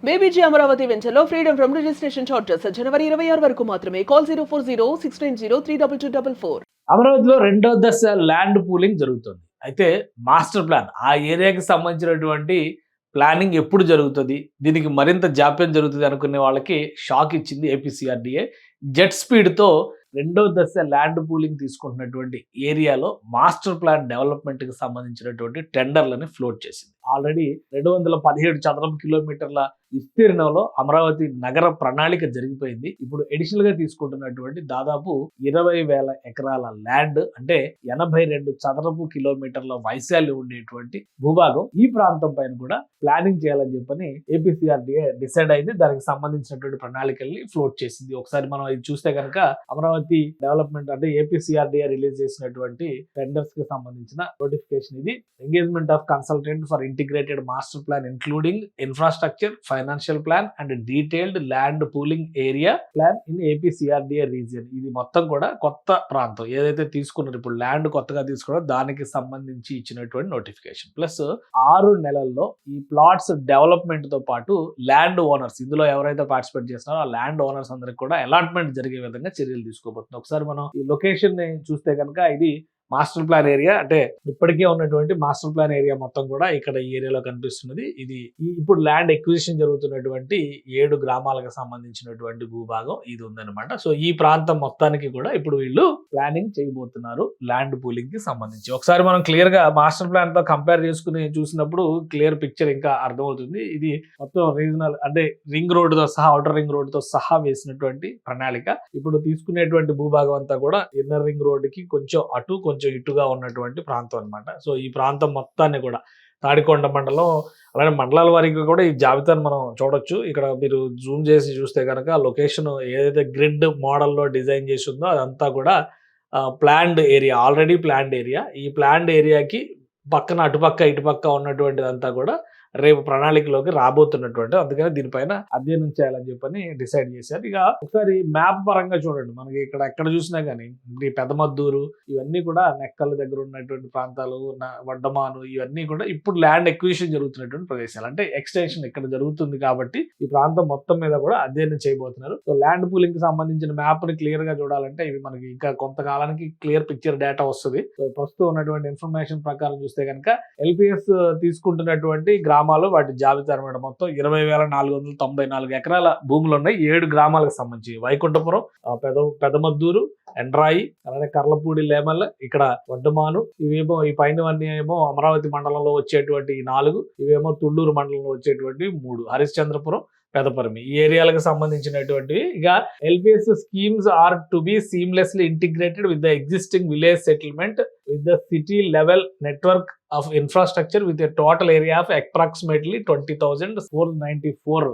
బేబీజీ అమరావతి వెంచర్లో freedom from registration charges జనవరి 26 వరకు మాత్రమే. కాల్ 04069032244. అమరావతిలో రెండో దశ ల్యాండ్ పూలింగ్ జరుగుతుంది. అయితే మాస్టర్ ప్లాన్ ఆ ఏరియాకి సంబంధించినటువంటి ప్లానింగ్ ఎప్పుడు జరుగుతుంది, దీనికి మరింత జాప్యం జరుగుతుంది అనుకునే వాళ్ళకి షాక్ ఇచ్చింది ఏపీసీఆర్డీఏ. జెట్ స్పీడ్తో రెండో దశ ల్యాండ్ పూలింగ్ తీసుకుంటున్నటువంటి ఏరియాలో మాస్టర్ ప్లాన్ డెవలప్మెంట్కి సంబంధించినటువంటి టెండర్లని ఫ్లోట్ చేసింది. ఆల్రెడీ 217 చదరపు కిలోమీటర్ల విస్తీర్ణంలో అమరావతి నగర ప్రణాళిక జరిగిపోయింది. ఇప్పుడు అడిషనల్ గా తీసుకుంటున్నటువంటి దాదాపు 20,000 ఎకరాల ల్యాండ్, అంటే 82 చదరపు కిలోమీటర్ల వైశాల్యం ఉండేటువంటి భూభాగం, ఈ ప్రాంతం పైన కూడా ప్లానింగ్ చేయాలని చెప్పని ఏపీసీఆర్డీఏ డిసైడ్ అయింది. దానికి సంబంధించినటువంటి ప్రణాళికల్ని ఫ్లోట్ చేసింది. ఒకసారి మనం ఇది చూస్తే కనుక అమరావతి డెవలప్మెంట్ అంటే ఏపీసీఆర్డీఏ రిలీజ్ చేసినటువంటి టెండర్స్ కి సంబంధించిన నోటిఫికేషన్ ఇది. Engagement of consultant for integrated master plan including infrastructure, financial plan and detailed land pooling area plan in APCRDA region. ఇది మొత్తం కూడా కొత్త ప్రాంతం ఏదైతే తీసుకున్నారు, ఇప్పుడు ల్యాండ్ కొత్తగా తీసుకున్నారో దానికి సంబంధించి ఇచ్చినటువంటి నోటిఫికేషన్. ప్లస్ 6 నెలల్లో ఈ ప్లాట్స్ డెవలప్మెంట్ తో పాటు ల్యాండ్ ఓనర్స్, ఇందులో ఎవరైతే పార్టిసిపేట్ చేస్తున్నారో ఆ ల్యాండ్ ఓనర్స్ అందరికి కూడా అలాట్మెంట్ జరిగే విధంగా చర్యలు తీసుకోబోతుంది. ఒకసారి మనం ఈ లొకేషన్ ని చూస్తే కనుక ఇది మాస్టర్ ప్లాన్ ఏరియా, అంటే ఇప్పటికే ఉన్నటువంటి మాస్టర్ ప్లాన్ ఏరియా మొత్తం కూడా ఇక్కడ ఈ ఏరియాలో కనిపిస్తున్నది. ఇది ఇప్పుడు ల్యాండ్ ఎక్విజిషన్ జరుగుతున్నటువంటి 7 గ్రామాలకు సంబంధించినటువంటి భూభాగం ఇది ఉందన్నమాట. సో ఈ ప్రాంతం మొత్తానికి కూడా ఇప్పుడు వీళ్ళు ప్లానింగ్ చేయబోతున్నారు ల్యాండ్ పూలింగ్ కి సంబంధించి. ఒకసారి మనం క్లియర్ గా మాస్టర్ ప్లాన్ తో కంపేర్ చేసుకుని చూసినప్పుడు క్లియర్ పిక్చర్ ఇంకా అర్థమవుతుంది. ఇది మొత్తం రీజనల్ అంటే రింగ్ రోడ్ తో సహా, అవుటర్ రింగ్ రోడ్ తో సహా వేసినటువంటి ప్రణాళిక. ఇప్పుడు తీసుకునేటువంటి భూభాగం అంతా కూడా ఇన్నర్ రింగ్ రోడ్ కి కొంచెం అటు కొంచెం ఇటుగా ఉన్నటువంటి ప్రాంతం అన్నమాట. సో ఈ ప్రాంతం మొత్తాన్ని కూడా తాడికొండ మండలం, అలానే మండలాల వారికి కూడా ఈ జాబితాను మనం చూడొచ్చు. ఇక్కడ మీరు జూమ్ చేసి చూస్తే కనుక లొకేషన్ ఏదైతే గ్రిడ్ మోడల్లో డిజైన్ చేసి ఉందో అదంతా కూడా planned area, already planned area. ఈ ప్లాన్డ్ ఏరియాకి పక్కన అటుపక్క ఇటుపక్క ఉన్నటువంటిదంతా కూడా రేపు ప్రణాళికలోకి రాబోతున్నటువంటి, అందుకని దీనిపైన అధ్యయనం చేయాలని చెప్పని డిసైడ్ చేశారు. ఇక ఒకసారి మ్యాప్ పరంగా చూడండి, మనకి ఇక్కడ ఎక్కడ చూసినా కానీ ఈ పెదమద్దూరు ఇవన్నీ కూడా నెక్కల దగ్గర ఉన్నటువంటి ప్రాంతాలు, వడ్డమాను ఇవన్నీ కూడా ఇప్పుడు ల్యాండ్ ఎక్విజిషన్ జరుగుతున్నటువంటి ప్రదేశాలు, అంటే ఎక్స్టెన్షన్ ఇక్కడ జరుగుతుంది కాబట్టి ఈ ప్రాంతం మొత్తం మీద కూడా అధ్యయనం చేయబోతున్నారు. సో ల్యాండ్ పూలింగ్ కి సంబంధించిన మ్యాప్ ని క్లియర్ గా చూడాలంటే ఇవి మనకి ఇంకా కొంతకాలానికి క్లియర్ పిక్చర్ డేటా వస్తుంది. సో ప్రస్తుతం ఉన్నటువంటి ఇన్ఫర్మేషన్ ప్రకారం చూస్తే కనుక ఎల్పిఎస్ తీసుకుంటున్నటువంటి గ్రామాలు వాటి జాబితా అనమాట. మొత్తం 20,494 ఎకరాల భూములు ఉన్నాయి 7 గ్రామాలకు సంబంధించి. వైకుంఠపురం, పెదమద్దూరు, ఎండ్రాయి, అలానే కర్లపూడి, లేమల్ల, ఇక్కడ వడ్డమాను, ఇవేమో ఈ పైనవన్నీ ఏమో అమరావతి మండలంలో వచ్చేటువంటి 4, ఇవేమో తుళ్ళూరు మండలంలో వచ్చేటువంటి 3, హరిశ్చంద్రపురం, పెదపరిమి ఈ ఏరియాలకు సంబంధించినటువంటివి. ఇక LPS schemes are to be seamlessly integrated with the existing village settlement with the city level network of infrastructure with a total area of approximately 20,494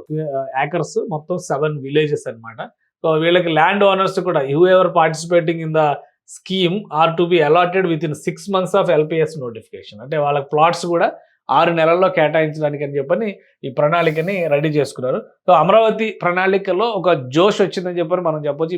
acres, మొత్తం 7 villages అన్నమాట. సో వీళ్ళకి ల్యాండ్ ఓనర్స్ కూడా whoever participating in the scheme are to be allotted within 6 months of LPS notification, అంటే వాళ్ళకి plots కూడా 6 నెలల్లో కేటాయించడానికి అని చెప్పని ఈ ప్రణాళికని రెడీ చేసుకున్నారు. సో అమరావతి ప్రణాళికలో ఒక జోష్ వచ్చిందని చెప్పని మనం చెప్పొచ్చు.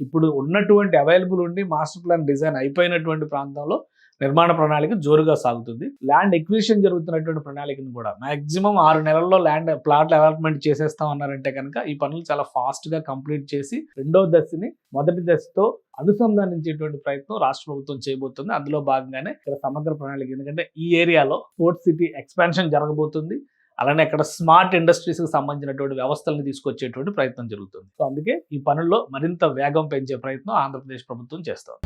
ఇప్పుడు ఉన్నటువంటి అవైలబుల్ ఉండి మాస్టర్ ప్లాన్ డిజైన్ అయిపోయినటువంటి ప్రాంతంలో నిర్మాణ ప్రణాళిక జోరుగా సాగుతుంది. ల్యాండ్ ఎక్విజిషన్ జరుగుతున్నటువంటి ప్రణాళికను కూడా మాక్సిమం 6 నెలల్లో ల్యాండ్ ప్లాట్ అలాట్మెంట్ చేసేస్తాం అన్నారంటే కనుక ఈ పనులు చాలా ఫాస్ట్ గా కంప్లీట్ చేసి రెండో దశని మొదటి దశతో అనుసంధానించేటువంటి ప్రయత్నం రాష్ట్ర ప్రభుత్వం చేయబోతుంది. అందులో భాగంగానే ఇక్కడ సమగ్ర ప్రణాళిక, ఎందుకంటే ఈ ఏరియాలో స్పోర్ట్స్ సిటీ ఎక్స్పాన్షన్ జరగబోతుంది. అలానే అక్కడ స్మార్ట్ ఇండస్ట్రీస్ కి సంబంధించినటువంటి వ్యవస్థలను తీసుకొచ్చేటువంటి ప్రయత్నం జరుగుతుంది. సో అందుకే ఈ పనుల్లో మరింత వేగం పెంచే ప్రయత్నం ఆంధ్రప్రదేశ్ ప్రభుత్వం చేస్తోంది.